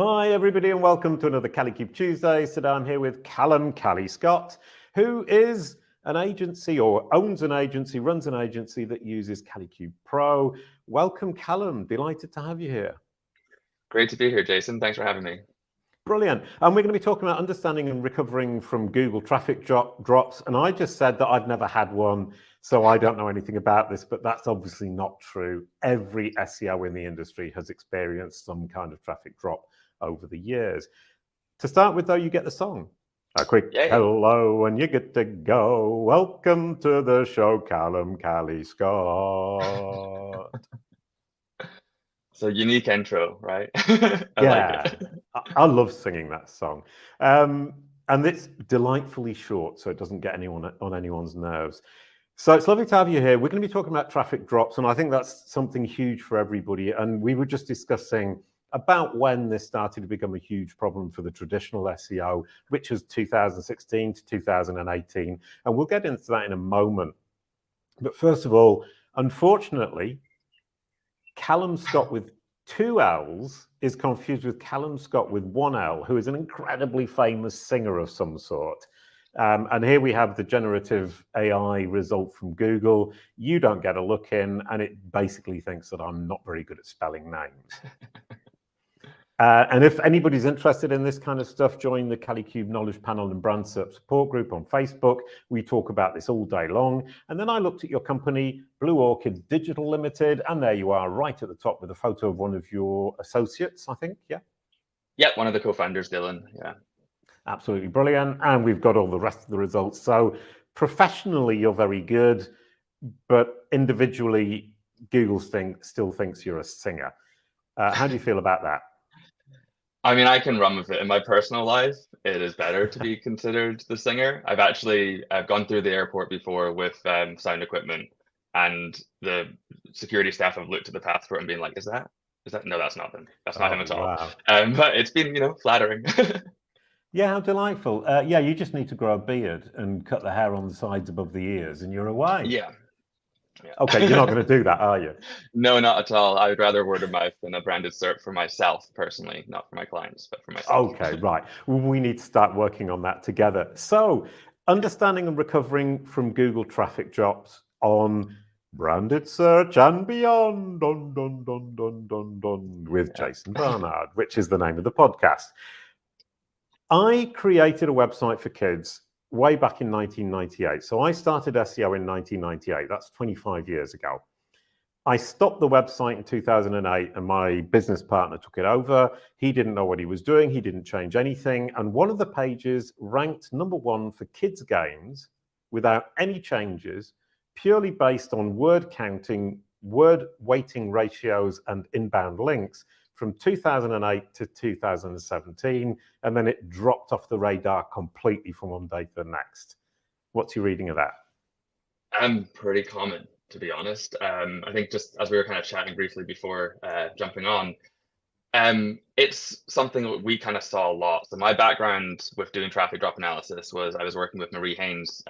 Hi, everybody, and welcome to another Calicube Tuesday. Today I'm here with Callum Scott, who is an agency or owns an agency, runs an agency that uses Calicube Pro. Welcome, Callum. Delighted to have you here. Great to be here, Jason. Thanks for having me. Brilliant. And we're going to be talking about understanding and recovering from Google traffic drops. And I just said that I've never had one, so I don't know anything about this, but that's obviously not true. Every SEO in the industry has experienced some kind of traffic drop over the years. To start with, though, you get the song. A quick hello and you're good to go. Welcome to the show, Callum Scott. It's a unique intro, right? I love singing that song. And it's delightfully short, so it doesn't get anyone on anyone's nerves. So it's lovely to have you here. We're going to be talking about traffic drops, and I think that's something huge for everybody. And we were just discussing about when this started to become a huge problem for the traditional SEO, which was 2016 to 2018. And we'll get into that in a moment. But first of all, unfortunately, Callum Scott with 2 L's is confused with Callum Scott with 1 L, who is an incredibly famous singer of some sort. And here we have the generative AI result from Google. You don't get a look in, and it basically thinks that I'm not very good at spelling names. And if anybody's interested in this kind of stuff, join the Calicube Knowledge Panel and Brand SERP support group on Facebook. We talk about this all day long. And then I looked at your company, Blue Orchid Digital Limited, and there you are right at the top with a photo of one of your associates, I think, yeah? Yeah, one of the co-founders, Dylan, yeah. Absolutely brilliant. And we've got all the rest of the results. So professionally, you're very good, but individually, Google still thinks you're a singer. How do you feel about that? I mean, I can run with it. In my personal life, it is better to be considered the singer. I've gone through the airport before with sound equipment, and the security staff have looked at the passport and been like, is that? No, that's not him. That's not him at all. Wow. But it's been, flattering. Yeah, how delightful. Yeah, you just need to grow a beard and cut the hair on the sides above the ears and you're away. Yeah. Okay, you're not going to do that, are you? No, not at all. I would rather word of mouth than a branded SERP for myself personally, not for my clients, but for myself. Okay, right. Well, we need to start working on that together. So, understanding and recovering from Google traffic drops on branded search and beyond, with Jason Barnard, which is the name of the podcast. I created a website for kids way back in 1998. So I started SEO in 1998. That's 25 years ago. I stopped the website in 2008 and my business partner took it over. He didn't know what he was doing. He didn't change anything. And one of the pages ranked #1 for kids games without any changes, purely based on word counting, word weighting ratios, and inbound links from 2008 to 2017, and then it dropped off the radar completely from one day to the next. What's your reading of that? Pretty common, to be honest. I think just as we were kind of chatting briefly before jumping on, it's something that we kind of saw a lot. So my background with doing traffic drop analysis was I was working with Marie Haynes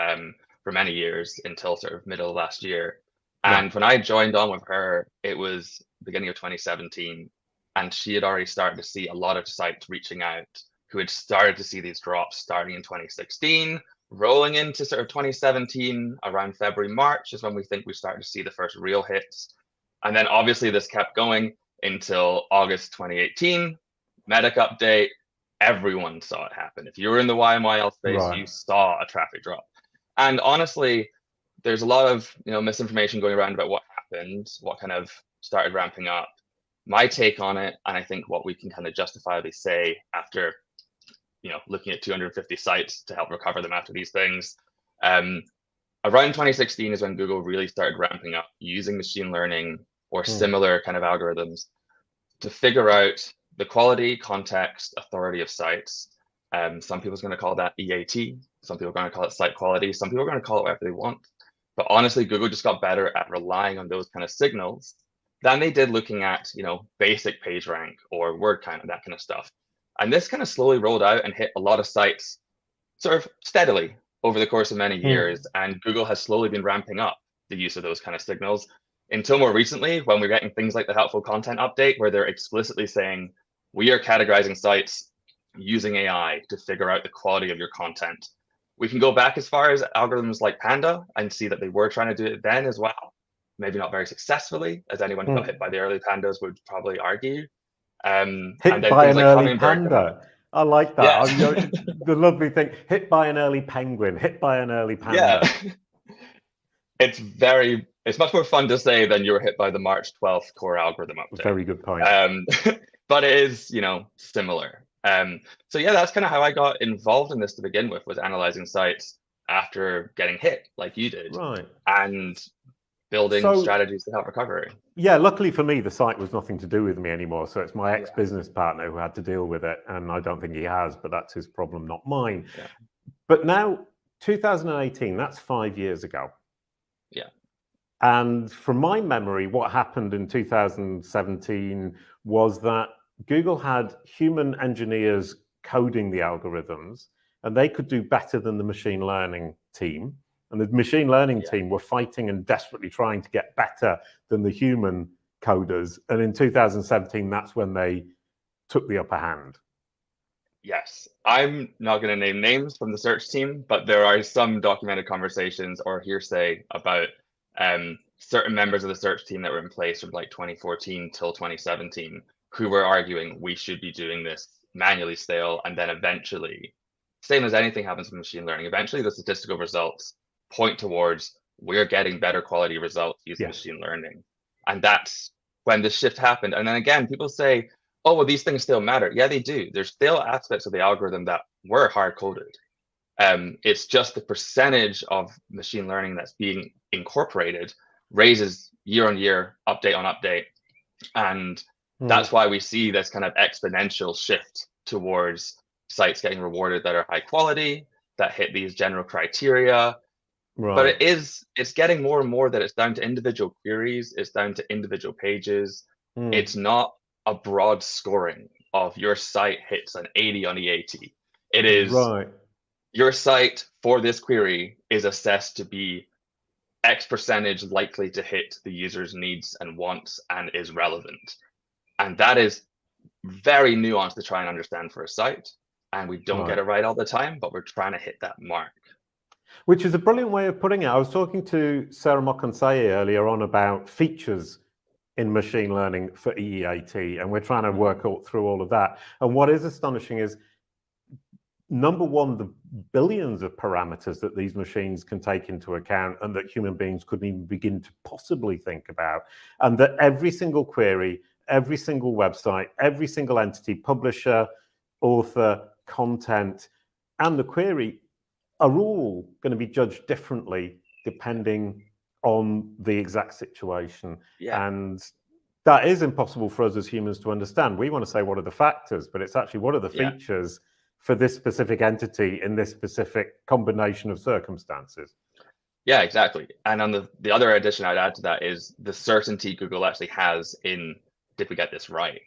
for many years until sort of middle of last year. And when I joined on with her, it was beginning of 2017. And she had already started to see a lot of sites reaching out who had started to see these drops starting in 2016, rolling into sort of 2017, around February, March is when we think we started to see the first real hits. And then obviously this kept going until August 2018, Medic update, everyone saw it happen. If you were in the YMYL space, you saw a traffic drop. And honestly, there's a lot of misinformation going around about what happened, what kind of started ramping up. My take on it, and I think what we can kind of justifiably say after, looking at 250 sites to help recover them after these things, around 2016 is when Google really started ramping up using machine learning or similar kind of algorithms to figure out the quality, context, authority of sites. Some people's going to call that EAT. Some people are going to call it site quality. Some people are going to call it whatever they want. But honestly, Google just got better at relying on those kind of signals than they did looking at, basic page rank or word count and that kind of stuff. And this kind of slowly rolled out and hit a lot of sites sort of steadily over the course of many years. And Google has slowly been ramping up the use of those kind of signals until more recently, when we're getting things like the helpful content update, where they're explicitly saying, we are categorizing sites using AI to figure out the quality of your content. We can go back as far as algorithms like Panda and see that they were trying to do it then as well. Maybe not very successfully, as anyone who got hit by the early pandas would probably argue. And Hit then by things an like early Hummingbird come out. panda. I like that. Yeah. I mean, the lovely thing, hit by an early penguin, hit by an early panda. Yeah. It's much more fun to say than you were hit by the March 12th core algorithm update. Very good point. But it is, similar. So yeah, that's kind of how I got involved in this to begin with, was analyzing sites after getting hit like you did. Right. And building strategies to help recovery. Yeah, luckily for me, the site was nothing to do with me anymore. So it's my ex-business partner who had to deal with it. And I don't think he has, but that's his problem, not mine. Yeah. But now, 2018, that's 5 years ago. Yeah. And from my memory, what happened in 2017 was that Google had human engineers coding the algorithms, and they could do better than the machine learning team. And the machine learning team were fighting and desperately trying to get better than the human coders. And in 2017, that's when they took the upper hand. Yes. I'm not going to name names from the search team, but there are some documented conversations or hearsay about certain members of the search team that were in place from like 2014 till 2017 who were arguing we should be doing this manually still. And then eventually, same as anything happens with machine learning, eventually the statistical results point towards we're getting better quality results using machine learning. And that's when the shift happened. And then again, people say, oh, well, these things still matter. Yeah, they do. There's still aspects of the algorithm that were hard-coded. It's just the percentage of machine learning that's being incorporated raises year on year, update on update. And that's why we see this kind of exponential shift towards sites getting rewarded that are high quality, that hit these general criteria. Right. But it's getting more and more that it's down to individual queries, it's down to individual pages. It's not a broad scoring of your site hits an 80 on EAT. It is your site for this query is assessed to be X percentage likely to hit the user's needs and wants and is relevant. And that is very nuanced to try and understand for a site. And we don't get it right all the time, but we're trying to hit that mark. Which is a brilliant way of putting it. I was talking to Sarah Mokonsaye earlier on about features in machine learning for EEAT, and we're trying to work through all of that. And what is astonishing is, number one, the billions of parameters that these machines can take into account and that human beings couldn't even begin to possibly think about. And that every single query, every single website, every single entity, publisher, author, content, and the query are all going to be judged differently depending on the exact situation. And that is impossible for us as humans to understand. We want to say, what are the factors? But it's actually, what are the features for this specific entity in this specific combination of circumstances? Yeah, exactly. And on the other addition I'd add to that is the certainty Google actually has in, did we get this right?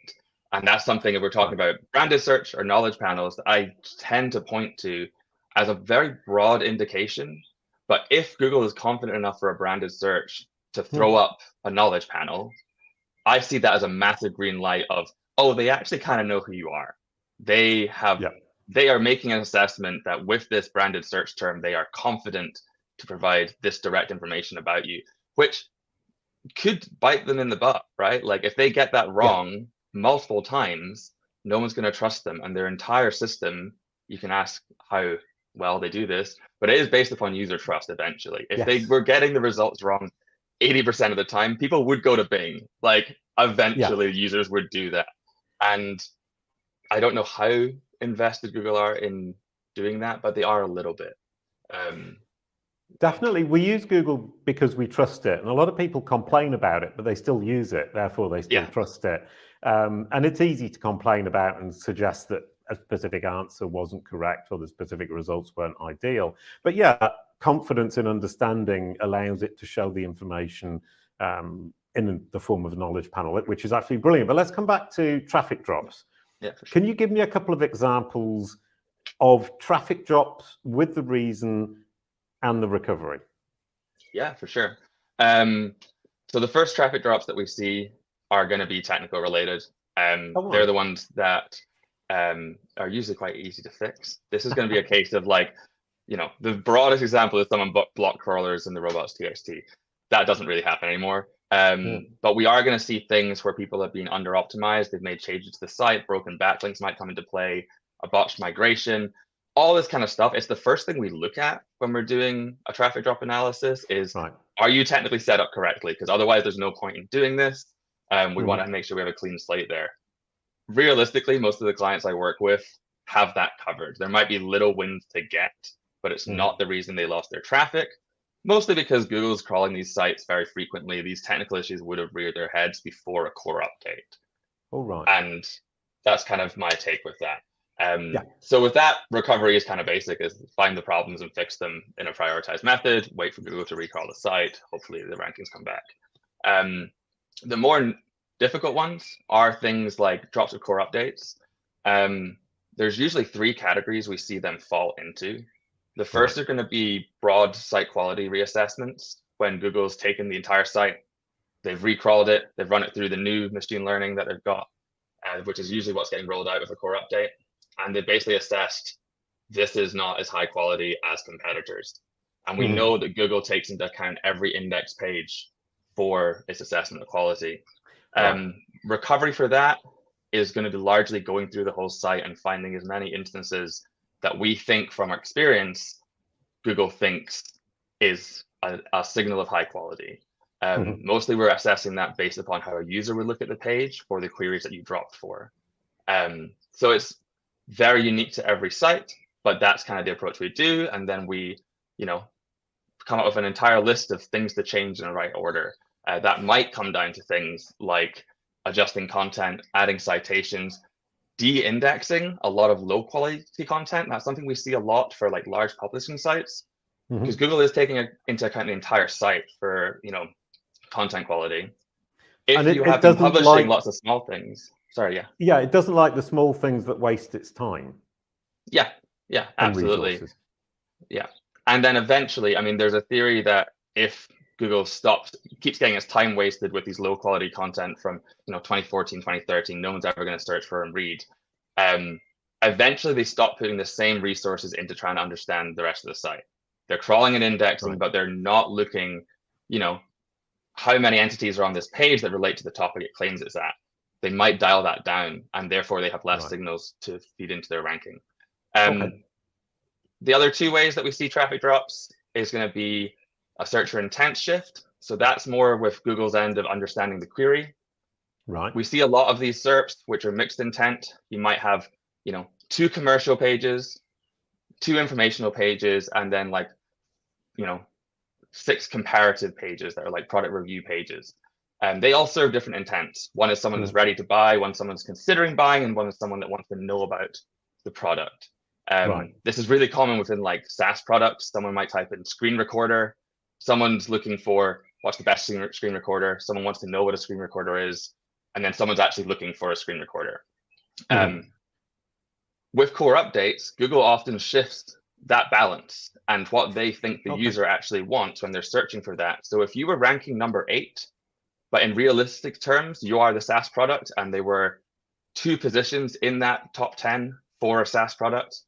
And that's something, if we're talking about branded search or knowledge panels, that I tend to point to as a very broad indication. But if Google is confident enough for a branded search to throw up a knowledge panel, I see that as a massive green light of, oh, they actually kind of know who you are. They are making an assessment that with this branded search term, they are confident to provide this direct information about you, which could bite them in the butt, right? Like if they get that wrong multiple times, no one's going to trust them, and their entire system, you can ask how well they do this, but it is based upon user trust eventually. If they were getting the results wrong 80% of the time, people would go to Bing. Like eventually users would do that. And I don't know how invested Google are in doing that, but they are a little bit. Definitely. We use Google because we trust it. And a lot of people complain about it, but they still use it. Therefore, they still trust it. And it's easy to complain about and suggest that a specific answer wasn't correct or the specific results weren't ideal. But yeah, confidence in understanding allows it to show the information in the form of a knowledge panel, which is actually brilliant. But let's come back to traffic drops. Yeah, for sure. Can you give me a couple of examples of traffic drops with the reason and the recovery? Yeah, for sure. So the first traffic drops that we see are going to be technical related. They're the ones that are usually quite easy to fix. This is going to be a case of like, the broadest example is someone block crawlers in the robots TXT. That doesn't really happen anymore. But we are going to see things where people have been under optimized. They've made changes to the site. Broken backlinks might come into play. A botched migration. All this kind of stuff. It's the first thing we look at when we're doing a traffic drop analysis is, are you technically set up correctly? Because otherwise there's no point in doing this. We want to make sure we have a clean slate there. Realistically, most of the clients I work with have that covered. There might be little wins to get, but it's not the reason they lost their traffic. Mostly because Google's crawling these sites very frequently. These technical issues would have reared their heads before a core update. All right. And that's kind of my take with that. So with that, recovery is kind of basic, is find the problems and fix them in a prioritized method, wait for Google to recrawl the site, hopefully the rankings come back. The more difficult ones are things like drops of core updates. There's usually 3 categories we see them fall into. The first are going to be broad site quality reassessments, when Google's taken the entire site, they've recrawled it, they've run it through the new machine learning that they've got, which is usually what's getting rolled out with a core update. And they basically assessed this is not as high quality as competitors. And we know that Google takes into account every index page for its assessment of quality. Recovery for that is going to be largely going through the whole site and finding as many instances that we think from our experience, Google thinks is a signal of high quality. Mostly we're assessing that based upon how a user would look at the page for the queries that you dropped for. So it's very unique to every site, but that's kind of the approach we do. And then we, come up with an entire list of things to change in the right order. That might come down to things like adjusting content, adding citations, de-indexing a lot of low quality content. That's something we see a lot for like large publishing sites, because Google is taking into account the entire site for, content quality. If you have been publishing lots of small things, Yeah, it doesn't like the small things that waste its time. Yeah, absolutely. Yeah. And then eventually, there's a theory that if Google keeps getting its time wasted with these low quality content from 2014, 2013, no one's ever going to search for and read. Eventually they stop putting the same resources into trying to understand the rest of the site. They're crawling and indexing, but they're not looking, how many entities are on this page that relate to the topic it claims it's at. They might dial that down, and therefore they have less signals to feed into their ranking. The other 2 ways that we see traffic drops is going to be a searcher intent shift. So that's more with Google's end of understanding the query. We see a lot of these SERPs, which are mixed intent. You might have, 2 commercial pages, 2 informational pages, and then 6 comparative pages that are like product review pages. They all serve different intents. One is someone who's ready to buy, one someone's considering buying, and one is someone that wants to know about the product. This is really common within like SaaS products. Someone might type in screen recorder. Someone's looking for what's the best screen recorder. Someone wants to know what a screen recorder is. And then someone's actually looking for a screen recorder. With core updates, Google often shifts that balance and what they think the user actually wants when they're searching for that. So if you were ranking number 8, but in realistic terms, you are the SaaS product, and there were 2 positions in that top 10 for a SaaS product,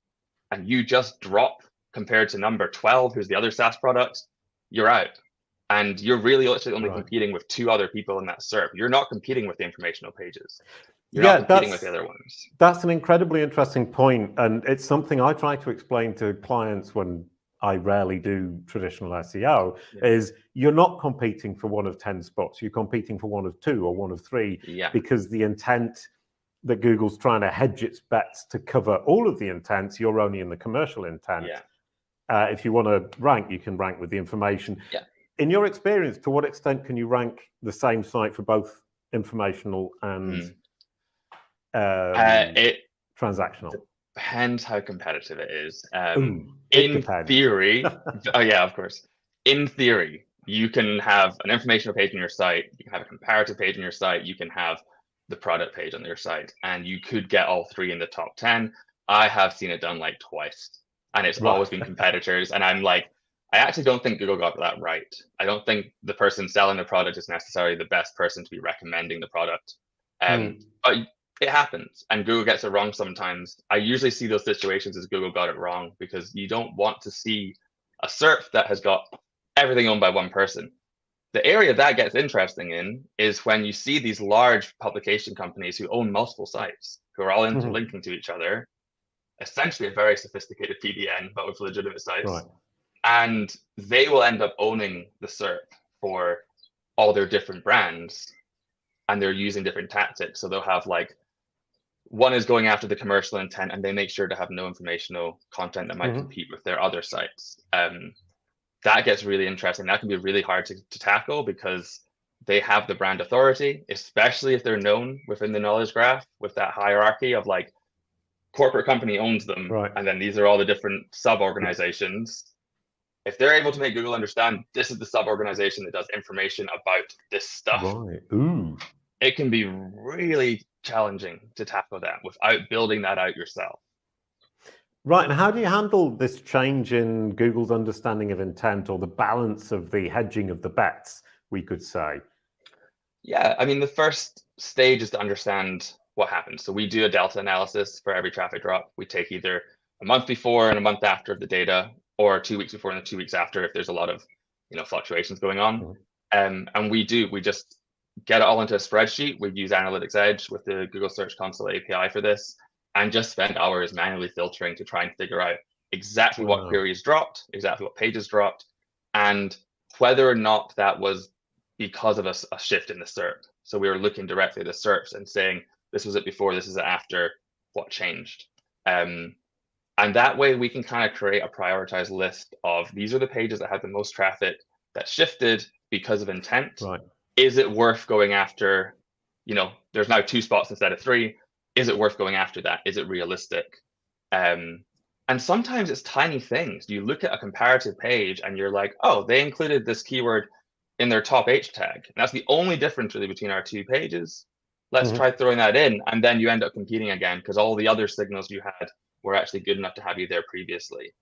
and you just drop compared to number 12, who's the other SaaS product, you're out. And you're really literally only competing with 2 other people in that SERP. You're not competing with the informational pages. You're not competing with the other ones. That's an incredibly interesting point, and it's something I try to explain to clients when I rarely do traditional SEO, is you're not competing for one of 10 spots. You're competing for one of 2 or one of 3, because the intent that Google's trying to hedge its bets to cover all of the intents, you're only in the commercial intent. If you want to rank, you can rank with the information. In your experience, to what extent can you rank the same site for both informational and transactional? Depends how competitive it is. In theory, of course. In theory, you can have an informational page on your site, you can have a comparative page on your site, you can have the product page on your site, and you could get all 3 in the top 10. I have seen it done like twice, and it's always been competitors. And I'm like, I actually don't think Google got that right. I don't think the person selling the product is necessarily the best person to be recommending the product. But it happens, and Google gets it wrong sometimes. I usually see those situations as Google got it wrong, because you don't want to see a SERP that has got everything owned by one person. The area that gets interesting in is when you see these large publication companies who own multiple sites, who are all interlinking to each other, essentially a very sophisticated PDN, but with legitimate sites. Right. And they will end up owning the SERP for all their different brands, and they're using different tactics. So they'll have like, one is going after the commercial intent, and they make sure to have no informational content that might compete with their other sites. That gets really interesting. That can be really hard to tackle, because they have the brand authority, especially if they're known within the knowledge graph with that hierarchy of like, corporate company owns them, Right. and then these are all the different sub-organizations. If they're able to make Google understand this is the sub-organization that does information about this stuff, Right. Ooh. it can be really challenging to tackle that without building that out yourself. Right, and how do you handle this change in Google's understanding of intent, or the balance of the hedging of the bets, we could say? Yeah, I mean, the first stage is to understand what happened. So we do a delta analysis for every traffic drop. We take either a month before and a month after of the data, or 2 weeks before and 2 weeks after if there's a lot of fluctuations going on. And we just get it all into a spreadsheet. We use Analytics Edge with the Google Search Console API for this, and just spend hours manually filtering to try and figure out exactly what queries dropped, exactly what pages dropped, and whether or not that was because of a shift in the SERP. So we were looking directly at the SERPs and saying, this was it before, this is it after, what changed? And that way we can kind of create a prioritized list of, these are the pages that had the most traffic that shifted because of intent. Right. Is it worth going after, there's now 2 spots instead of 3. Is it worth going after that? Is it realistic? And sometimes it's tiny things. You look at a comparative page and you're like, oh, they included this keyword in their top H tag. And that's the only difference really between our 2 pages. Let's try throwing that in. And then you end up competing again, because all the other signals you had were actually good enough to have you there previously.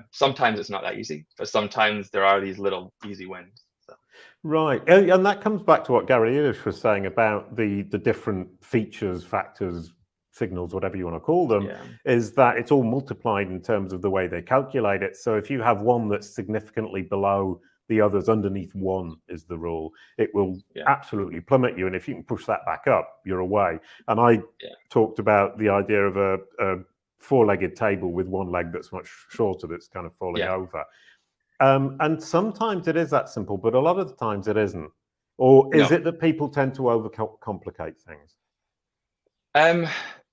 Sometimes it's not that easy, but sometimes there are these little easy wins. So. Right, and that comes back to what Gary Ilish was saying about the different features, factors, signals, whatever you want to call them, is that it's all multiplied in terms of the way they calculate it. So if you have one that's significantly below the others, underneath 1 is the rule, it will absolutely plummet you. And if you can push that back up, you're away. And I talked about the idea of a 4-legged table with 1 leg that's much shorter, that's kind of falling over. And sometimes it is that simple, but a lot of the times it isn't. Or is it that people tend to overcomplicate things?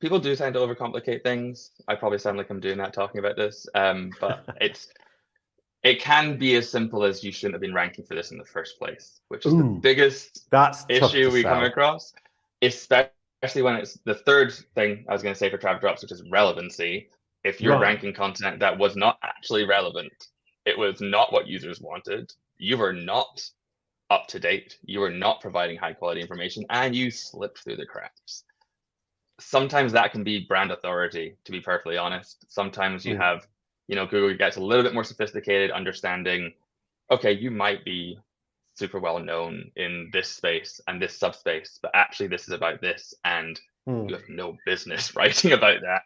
People do tend to overcomplicate things. I probably sound like I'm doing that talking about this, but it can be as simple as, you shouldn't have been ranking for this in the first place, which is the biggest issue we come across, especially when it's the third thing I was going to say for traffic drops, which is relevancy. If you're ranking content that was not actually relevant, it was not what users wanted, you were not up to date, you were not providing high quality information, and you slipped through the cracks. Sometimes that can be brand authority, to be perfectly honest. Sometimes you have, Google gets a little bit more sophisticated, understanding, okay, you might be super well known in this space and this subspace, but actually this is about this, and you have no business writing about that.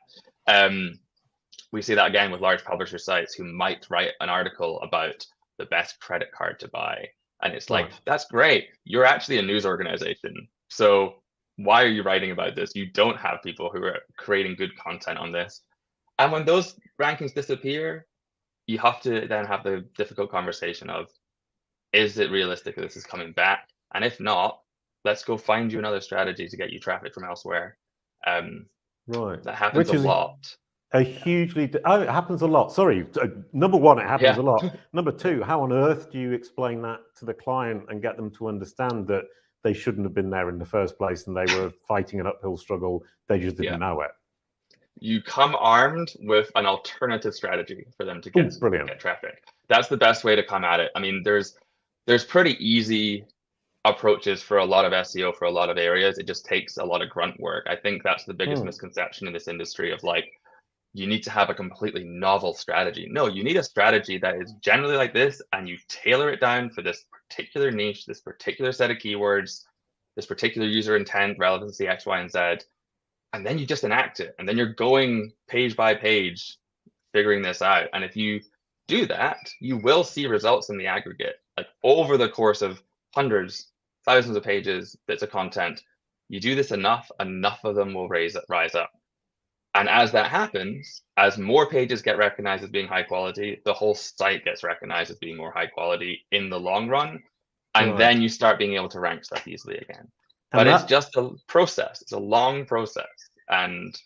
We see that again with large publisher sites who might write an article about the best credit card to buy. And it's like, that's great. You're actually a news organization. So why are you writing about this? You don't have people who are creating good content on this. And when those rankings disappear, you have to then have the difficult conversation of, is it realistic that this is coming back? And if not, let's go find you another strategy to get you traffic from elsewhere. That happens a lot. It happens a lot. Sorry, number 1, it happens a lot. Number 2, how on earth do you explain that to the client and get them to understand that they shouldn't have been there in the first place and they were fighting an uphill struggle, they just didn't know it? You come armed with an alternative strategy for them to get traffic. That's the best way to come at it. I mean, there's pretty easy approaches for a lot of SEO for a lot of areas. It just takes a lot of grunt work. I think that's the biggest misconception in this industry of like, you need to have a completely novel strategy. No, you need a strategy that is generally like this, and you tailor it down for this particular niche, this particular set of keywords, this particular user intent, relevancy, X, Y, and Z, and then you just enact it. And then you're going page by page, figuring this out. And if you do that, you will see results in the aggregate, like over the course of hundreds, thousands of pages, bits of content. You do this enough of them will rise up. And as that happens, as more pages get recognized as being high quality, the whole site gets recognized as being more high quality in the long run. And then you start being able to rank stuff easily again. But it's just a process. It's a long process. And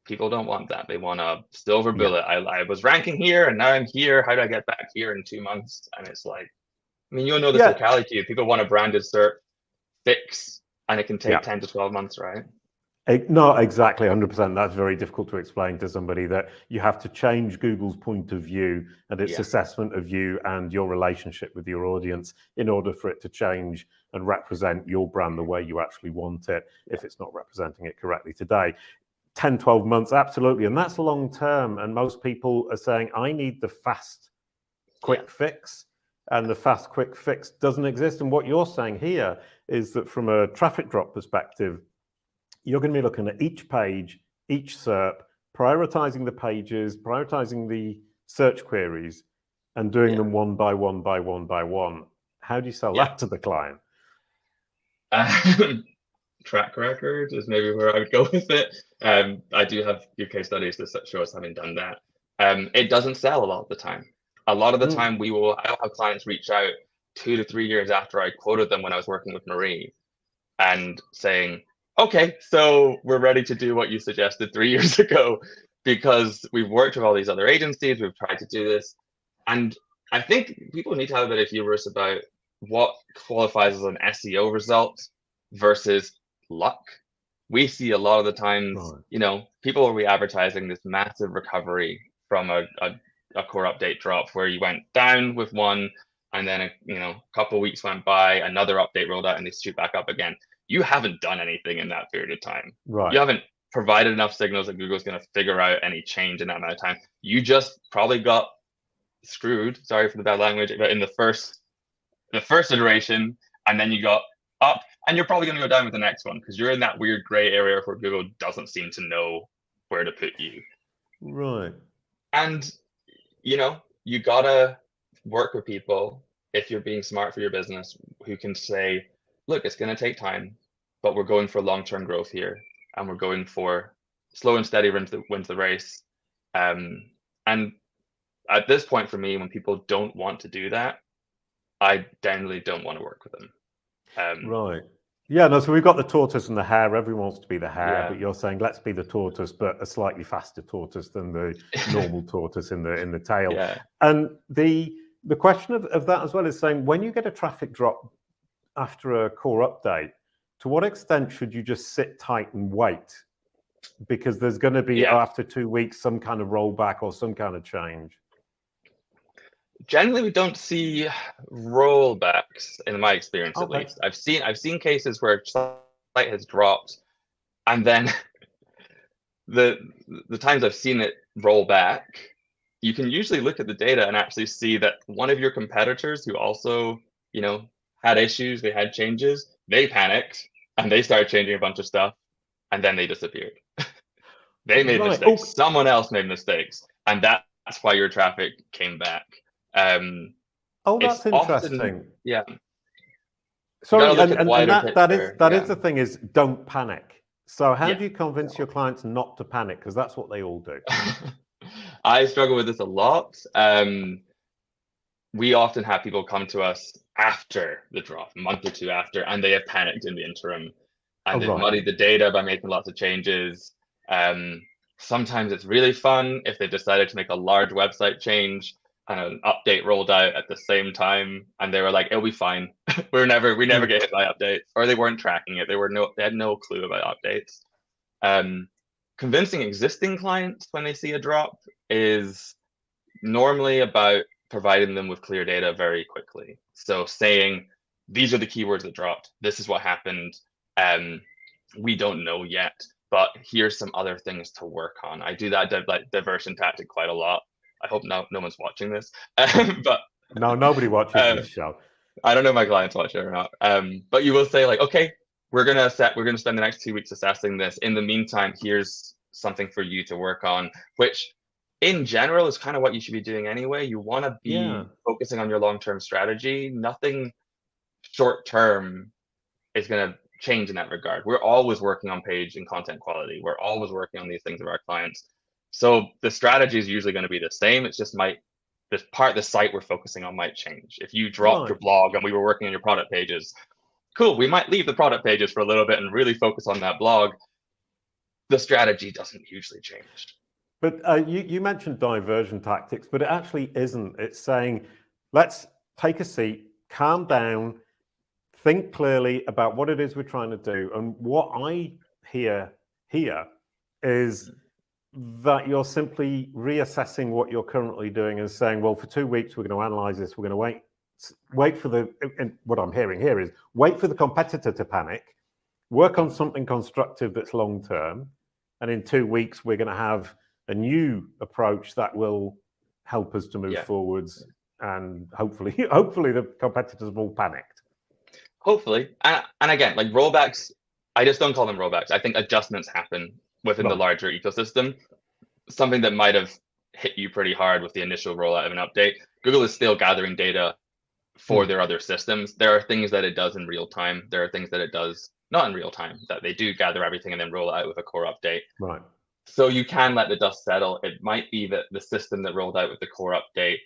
people don't want that. They want a silver bullet. I was ranking here and now I'm here. How do I get back here in 2 months? And it's like, I mean, you'll know this with Calicube. People want a branded SERP fix, and it can take 10 to 12 months, right? No, exactly, 100%. That's very difficult to explain to somebody, that you have to change Google's point of view and its assessment of you and your relationship with your audience in order for it to change and represent your brand the way you actually want it, if it's not representing it correctly today. 10, 12 months, absolutely. And that's long term. And most people are saying, I need the fast, quick fix. And the fast, quick fix doesn't exist. And what you're saying here is that from a traffic drop perspective, you're going to be looking at each page, each SERP, prioritizing the pages, prioritizing the search queries, and doing them one by one by one by one. How do you sell that to the client? Track record is maybe where I would go with it. I do have UK studies that show us having done that. It doesn't sell a lot of the time. A lot of the time I'll have clients reach out 2 to 3 years after I quoted them when I was working with Marie and saying, okay, so we're ready to do what you suggested 3 years ago, because we've worked with all these other agencies, we've tried to do this. And I think people need to have a bit of hubris about what qualifies as an SEO result versus luck. We see a lot of the times, people will be advertising this massive recovery from a core update drop where you went down with one, and then a couple of weeks went by, another update rolled out, and they shoot back up again. You haven't done anything in that period of time. Right. You haven't provided enough signals that Google's going to figure out any change in that amount of time. You just probably got screwed, sorry for the bad language, but in the first iteration, and then you got up, and you're probably going to go down with the next one because you're in that weird gray area where Google doesn't seem to know where to put you. Right. And, you got to work with people, if you're being smart for your business, who can say, look, it's going to take time, but we're going for long-term growth here, and we're going for slow and steady wins the race. And at this point for me, when people don't want to do that, I generally don't want to work with them. Right. Yeah, no, so we've got the tortoise and the hare. Everyone wants to be the hare, but you're saying let's be the tortoise, but a slightly faster tortoise than the normal tortoise in the tail. Yeah. And the question of that as well is saying, when you get a traffic drop after a core update, to what extent should you just sit tight and wait? Because there's going to be, after 2 weeks, some kind of rollback or some kind of change. Generally, we don't see rollbacks in my experience, at least. I've seen cases where a site has dropped, and then the times I've seen it roll back, you can usually look at the data and actually see that one of your competitors who also, had issues, they had changes, they panicked and they started changing a bunch of stuff, and then they disappeared. They made mistakes. Someone else made mistakes, and that's why your traffic came back. That's interesting. Sorry, and that is the thing, is don't panic. So how do you convince your clients not to panic? Because that's what they all do. I struggle with this a lot. We often have people come to us after the drop, a month or two after, and they have panicked in the interim, and they've muddied the data by making lots of changes. Sometimes it's really fun if they decided to make a large website change and an update rolled out at the same time, and they were like, it'll be fine. we never get hit by updates, or they weren't tracking it. They had no clue about updates. Convincing existing clients when they see a drop is normally about providing them with clear data very quickly. So saying, these are the keywords that dropped. This is what happened. We don't know yet, but here's some other things to work on. I do that diversion tactic quite a lot. I hope no one's watching this, but no, nobody watches this show. I don't know if my clients watch it or not. But you will say, like, okay, we're gonna spend the next 2 weeks assessing this. In the meantime, here's something for you to work on, which in general is kind of what you should be doing anyway. You want to be focusing on your long-term strategy. Nothing short-term is going to change in that regard. We're always working on page and content quality. We're always working on these things with our clients. So the strategy is usually going to be the same. It's just this part of the site we're focusing on might change. If you dropped your blog and we were working on your product pages, cool, we might leave the product pages for a little bit and really focus on that blog. The strategy doesn't usually change. But you mentioned diversion tactics, but it actually isn't. It's saying, let's take a seat, calm down, think clearly about what it is we're trying to do. And what I hear here is that you're simply reassessing what you're currently doing and saying, well, for 2 weeks, we're going to analyze this. We're going to wait for and what I'm hearing here is wait for the competitor to panic, work on something constructive that's long-term. And in 2 weeks, we're going to have a new approach that will help us to move forwards. And hopefully the competitors have all panicked. Hopefully. And again, like rollbacks, I just don't call them rollbacks. I think adjustments happen within the larger ecosystem. Something that might have hit you pretty hard with the initial rollout of an update. Google is still gathering data for their other systems. There are things that it does in real time. There are things that it does not in real time, that they do gather everything and then roll it out with a core update. Right. So you can let the dust settle. It might be that the system that rolled out with the core update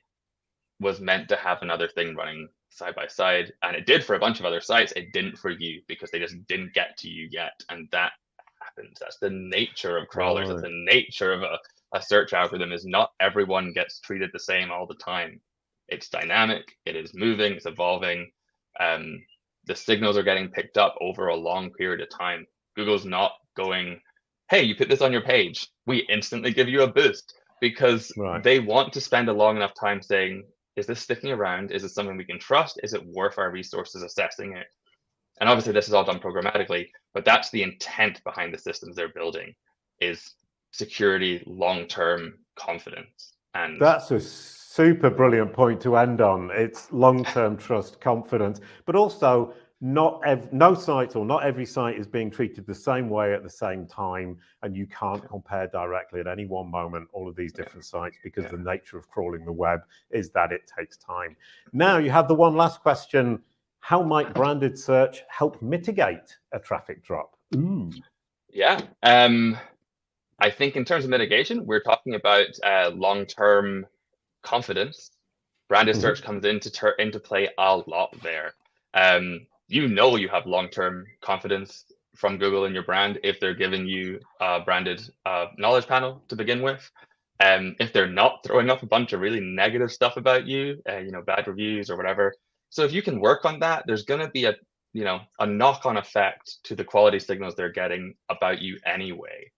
was meant to have another thing running side by side, and it did for a bunch of other sites. It didn't for you because they just didn't get to you yet, and that happens. That's the nature of crawlers. That's the nature of a search algorithm. Is not everyone gets treated the same all the time. It's dynamic. It is moving. It's evolving. The signals are getting picked up over a long period of time. Google's not going, hey, you put this on your page, we instantly give you a boost, because they want to spend a long enough time saying, is this sticking around? Is it something we can trust? Is it worth our resources assessing it? And obviously this is all done programmatically, but that's the intent behind the systems they're building, is security, long-term confidence. And that's a super brilliant point to end on. It's long-term trust, confidence, but also not every site is being treated the same way at the same time, and you can't compare directly at any one moment all of these different sites, because the nature of crawling the web is that it takes time. Now you have the one last question: how might branded search help mitigate a traffic drop? Ooh. Yeah. I think in terms of mitigation, we're talking about long-term confidence. Branded search comes into play a lot there. You have long-term confidence from Google in your brand if they're giving you a branded knowledge panel to begin with. If they're not throwing up a bunch of really negative stuff about you, bad reviews or whatever. So if you can work on that, there's going to be a knock-on effect to the quality signals they're getting about you anyway.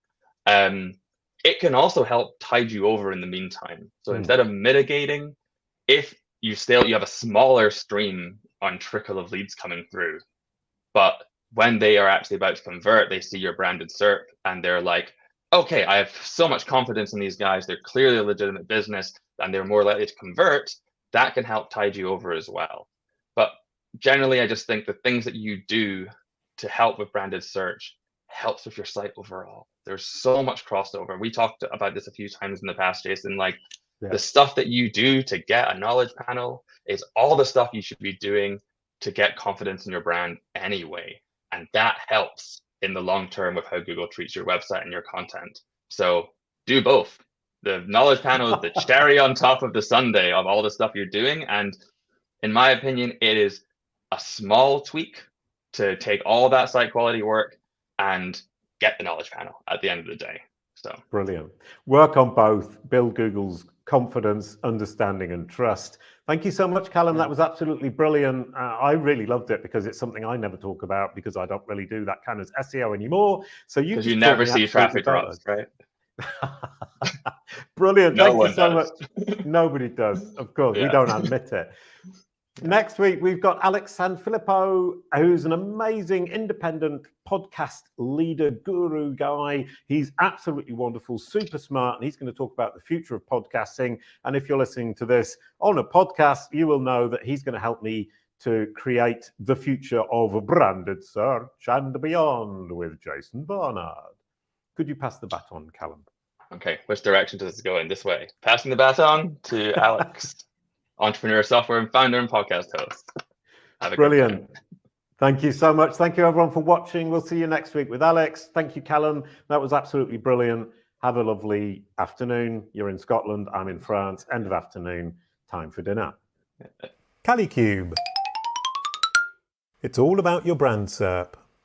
It can also help tide you over in the meantime. So instead of mitigating, if you have a smaller stream on trickle of leads coming through, but when they are actually about to convert, they see your branded SERP and they're like, okay, I have so much confidence in these guys. They're clearly a legitimate business and they're more likely to convert. That can help tide you over as well. But generally, I just think the things that you do to help with branded search helps with your site overall. There's so much crossover. We talked about this a few times in the past, Jason, the stuff that you do to get a knowledge panel is all the stuff you should be doing to get confidence in your brand anyway. And that helps in the long term with how Google treats your website and your content. So do both. The knowledge panel is the cherry on top of the sundae of all the stuff you're doing. And in my opinion, it is a small tweak to take all that site quality work and get the knowledge panel at the end of the day. So brilliant. Work on both. Build Google's confidence, understanding, and trust. Thank you so much, Callum. That was absolutely brilliant. I really loved it because it's something I never talk about because I don't really do that kind of SEO anymore. So you never see traffic drops, right? Brilliant. Thank you so much. Nobody does, of course. We don't admit it. Next week, we've got Alex Sanfilippo, who's an amazing independent podcast leader, guru guy. He's absolutely wonderful, super smart, and he's going to talk about the future of podcasting. And if you're listening to this on a podcast, you will know that he's going to help me to create the future of branded search and beyond with Jason Barnard. Could you pass the baton, Callum? Okay, which direction does this go in? This way. Passing the baton to Alex, entrepreneur, software, and founder and podcast host. Have a Brilliant. good time. Thank you so much. Thank you, everyone, for watching. We'll see you next week with Alex. Thank you, Callum. That was absolutely brilliant. Have a lovely afternoon. You're in Scotland. I'm in France. End of afternoon. Time for dinner. Calicube. It's all about your brand SERP.